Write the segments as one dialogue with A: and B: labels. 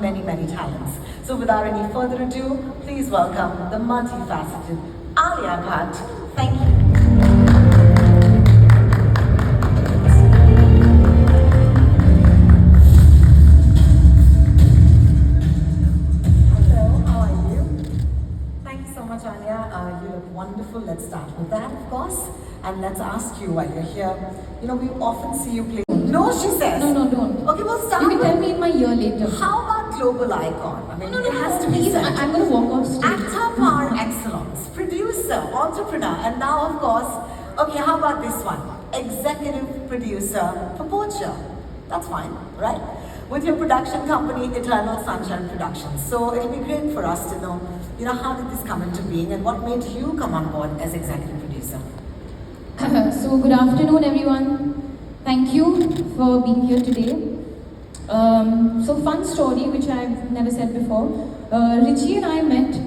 A: many talents. So without any further ado, please welcome the multifaceted Alia Bhatt. Thank you. Hello, how are you? Thank you so much, Alia. You look wonderful. Let's start with that, of course. And let's ask you while you're here. You know, we often see you play. No, she says.
B: No, don't.
A: Okay, well, start.
B: You can tell me in my year later.
A: How about global icon? I mean,
B: No,
A: it has to be
B: please,
A: said.
B: I'm going to walk off stage.
A: Actor par excellence, producer, entrepreneur, and now, of course, okay, how about this one? Executive producer for Poacher. That's fine, right? With your production company, Eternal Sunshine Productions. So it'll be great for us to know, how did this come into being and what made you come on board as executive producer?
B: So, good afternoon, everyone. Thank you for being here today. So, fun story which I've never said before. Richie and I met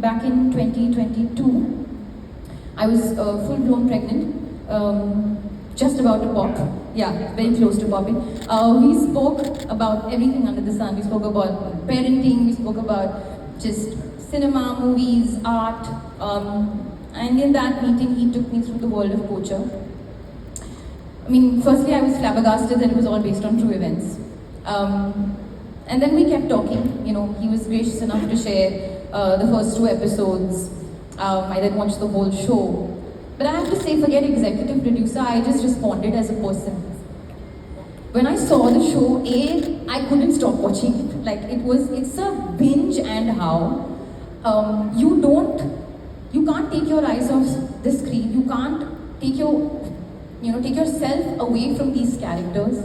B: back in 2022. I was full-blown pregnant, just about to pop. Yeah, very close to popping. We spoke about everything under the sun. We spoke about parenting. We spoke about just cinema, movies, art. And in that meeting, he took me through the world of Poacher. I mean, firstly, I was flabbergasted that it was all based on true events. And then we kept talking. He was gracious enough to share the first 2 episodes. I didn't watch the whole show. But I have to say, forget executive producer, I just responded as a person. When I saw the show, I couldn't stop watching it. Like, it's a binge and how. You can't take your eyes off the screen. You can't take take yourself away from these characters.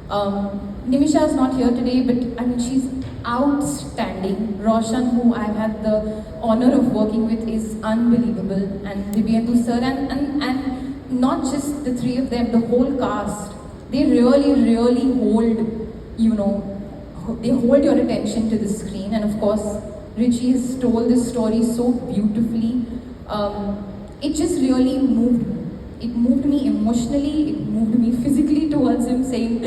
B: Nimisha is not here today, but I mean, she's outstanding. Roshan, who I've had the honor of working with, is unbelievable. And Dibyendu sir, and not just the 3 of them, the whole cast. They really hold, they hold your attention to the screen. And of course, Richie has told this story so beautifully. It just really moved me. It moved me emotionally, it moved me physically towards him, saying,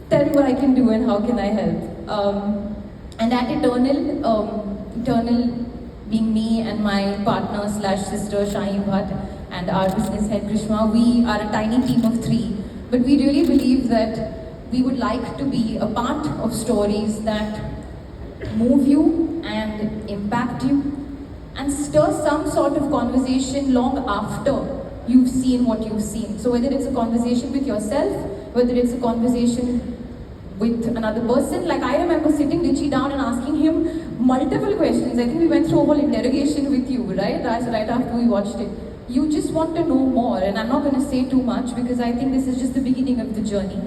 B: tell me what I can do and how can I help. And at Eternal being me and my partner / sister Sajayan Bhatt and our business head Grishma, we are a tiny team of 3. But we really believe that we would like to be a part of stories that move you and impact you and stir some sort of conversation long after you've seen what you've seen. So whether it's a conversation with yourself, whether it's a conversation with another person, like I remember sitting Richie down and asking him multiple questions. I think we went through a whole interrogation with you, right? Right after we watched it. You just want to know more, and I'm not going to say too much because I think this is just the beginning of the journey.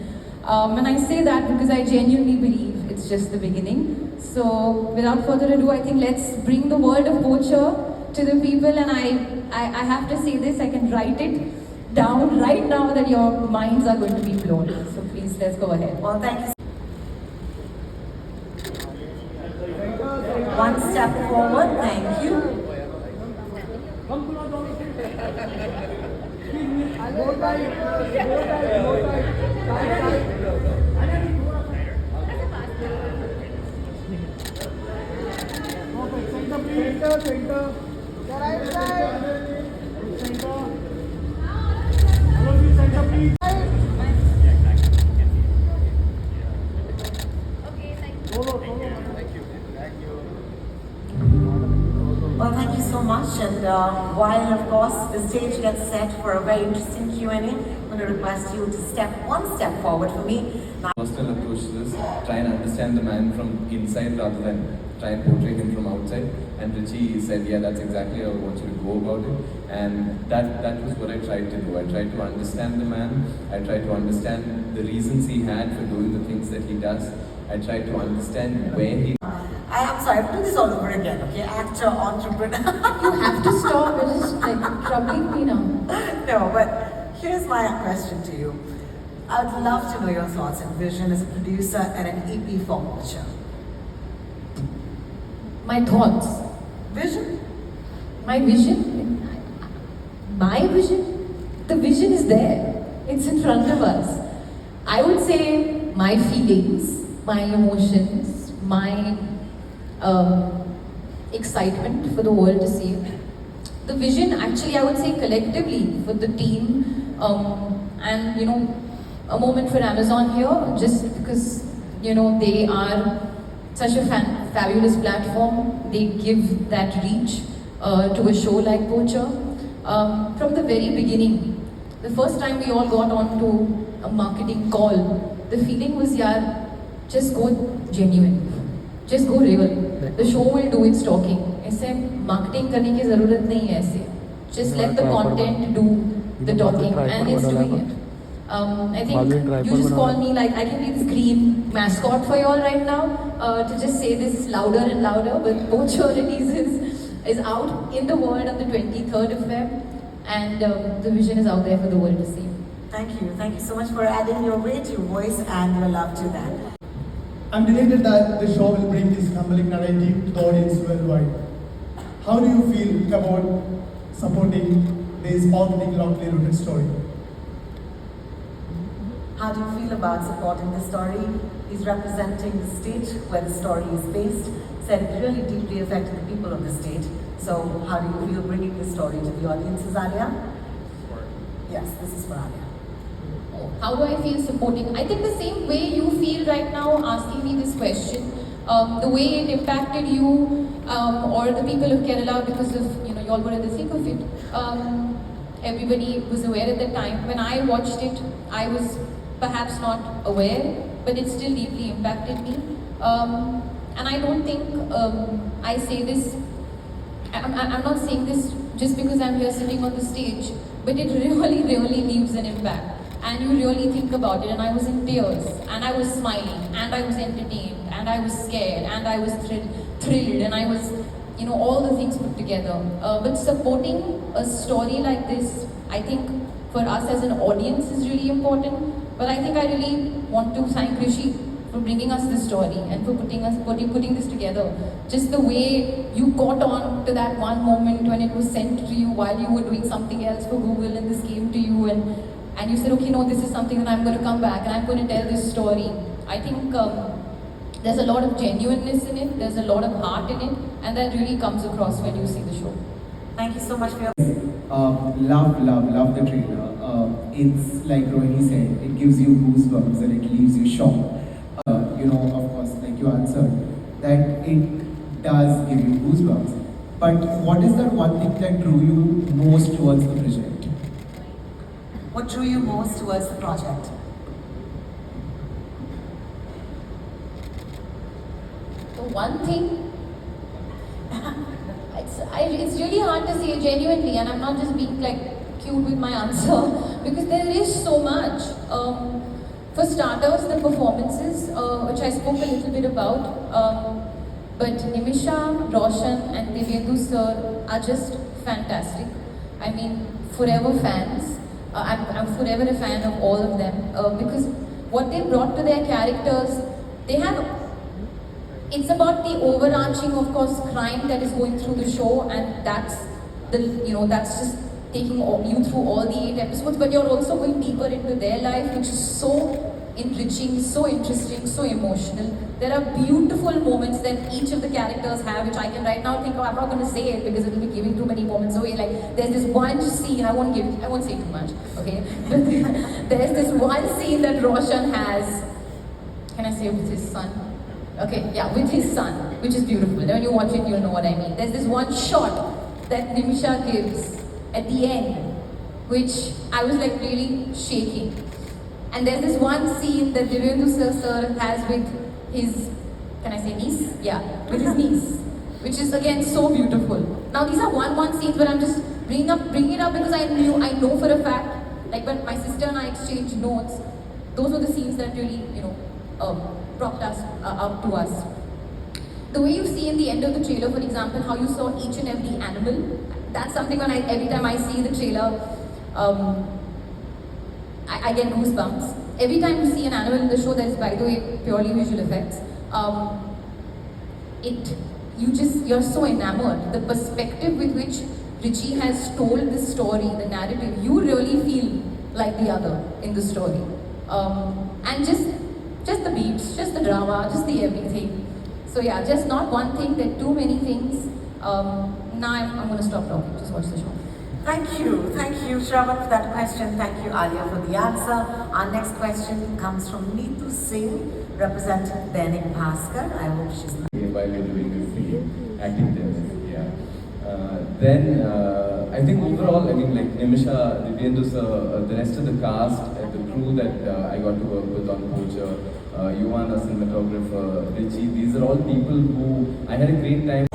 B: And I say that because I genuinely believe it's just the beginning. So without further ado, I think let's bring the world of Poacher to the people, and I have to say this, I can write it down right now that your minds are going to be blown. So please, let's go ahead.
A: Well, thank you. One step forward, thank you.
C: Center. The right side. Center. Hello, center, please.
D: Okay, thank you.
A: Well, thank you so much. And while, of course, the stage gets set for a very interesting Q&A, I'm going to request you to step 1 step forward for me.
E: Personal approach to this, try and understand the man from inside rather than try and portray him from outside. And Richie said, yeah, that's exactly how I want you to go about it. And that was what I tried to do. I tried to understand the man. I tried to understand the reasons he had for doing the things that he does. I tried to understand where he...
A: I'm sorry, I'll do this all over again, okay? Actor, entrepreneur.
B: You have to stop, it is like troubling me now.
A: No, but here's my question to you. I would love to know your thoughts and vision as a producer and an EP for Poacher.
B: My thoughts.
A: Vision?
B: My vision? My vision? The vision is there. It's in front of us. I would say my feelings, my emotions, my excitement for the world to see it. The vision, actually, I would say collectively for the team, and a moment for Amazon here, just because they are such a fabulous platform. They give that reach to a show like Poacher. From the very beginning, the first time we all got onto a marketing call, the feeling was, yeah, just go genuine, just go real. The show will do its talking. ऐसे marketing करने की ज़रूरत नहीं है ऐसे. Just let the content do the talking, and it's doing it. I think you just call me, like I can be this green mascot for you all right now to just say this louder and louder. But Poacher is out in the world on the 23rd of Feb, and the vision is out there for the world to see.
A: Thank you so much for adding your weight, your voice, and your love to that.
C: I'm delighted that the show will bring this compelling narrative to the audience worldwide. How do you feel about supporting this authentic, locally rooted story?
A: How do you feel about supporting the story? He's representing the state where the story is based, said it really deeply affected the people of the state. So how do you feel bringing the story to the audiences, Alia? Yes, this is for Alia.
B: How do I feel supporting? I think the same way you feel right now asking me this question, the way it impacted you or the people of Kerala, because of, you all were at the thick of it. Everybody was aware at the time. When I watched it, I was perhaps not aware, but it still deeply impacted me. And I don't think I say this, I'm not saying this just because I'm here sitting on the stage, but it really, really leaves an impact. And you really think about it, and I was in tears, and I was smiling, and I was entertained, and I was scared, and I was thrilled, and I was, all the things put together. But supporting a story like this, I think for us as an audience is really important. But I think I really want to thank Rishi for bringing us this story and for putting this together. Just the way you caught on to that one moment when it was sent to you while you were doing something else for Google, and this came to you, and you said, okay, no, this is something that I'm going to come back and I'm going to tell this story. I think there's a lot of genuineness in it, there's a lot of heart in it, and that really comes across when you see the show.
A: Thank you so much for your...
D: Love the trailer. It's like Rohini said, it gives you goosebumps and it leaves you shocked. Of course, like you answered, that it does give you goosebumps. But what is that one thing that drew you most towards the project?
A: What drew you most towards the project?
B: The one thing, it's really hard to say genuinely, and I'm not just being like cute with my answer, because there is so much. For starters, the performances, which I spoke a little bit about, but Nimisha, Roshan and Dibyendu sir are just fantastic. I mean, forever fans. I'm forever a fan of all of them, because what they brought to their characters, it's about the overarching, of course, crime that is going through the show, and that's just taking you through all the 8 episodes, but you're also going deeper into their life, which is so enriching, so interesting, so emotional. There are beautiful moments that each of the characters have, which I can right now think, I'm not going to say it because it will be giving too many moments away. Like, there's this one scene, I won't say too much, okay? But there's this one scene that Roshan has, can I say with his son? Okay, yeah, with his son, which is beautiful. When you watch it, you'll know what I mean. There's this one shot that Nimisha gives at the end, which I was like really shaking. And there's this one scene that Dibyendu sir has with his, can I say niece? Yeah, with his niece, which is again so beautiful. Now these are one scenes where I'm just bringing it up because I know for a fact, like when my sister and I exchanged notes, those were the scenes that really, propped us up to us. The way you see in the end of the trailer, for example, how you saw each and every animal, that's something when every time I see the trailer, I get goosebumps. Every time you see an animal in the show, that is, by the way, purely visual effects, you're so enamored. The perspective with which Richie has told this story, the narrative, you really feel like the other in the story. And just the beats, just the drama, just the everything. So yeah, just not one thing, there are too many things. Now I'm going to stop talking, just watch the show.
A: Thank you, Shravan, for that question. Thank you, Alia, for the answer. Our next question comes from Neetu Singh, representing Dainik Bhaskar. I hope she's not.
E: While you're doing this thing, acting there, yeah. Then I think overall, I mean, like Nimisha, Dibyendu, the rest of the cast, the crew that I got to work with on Poacher, Yuvan, our cinematographer, Richie, these are all people who I had a great time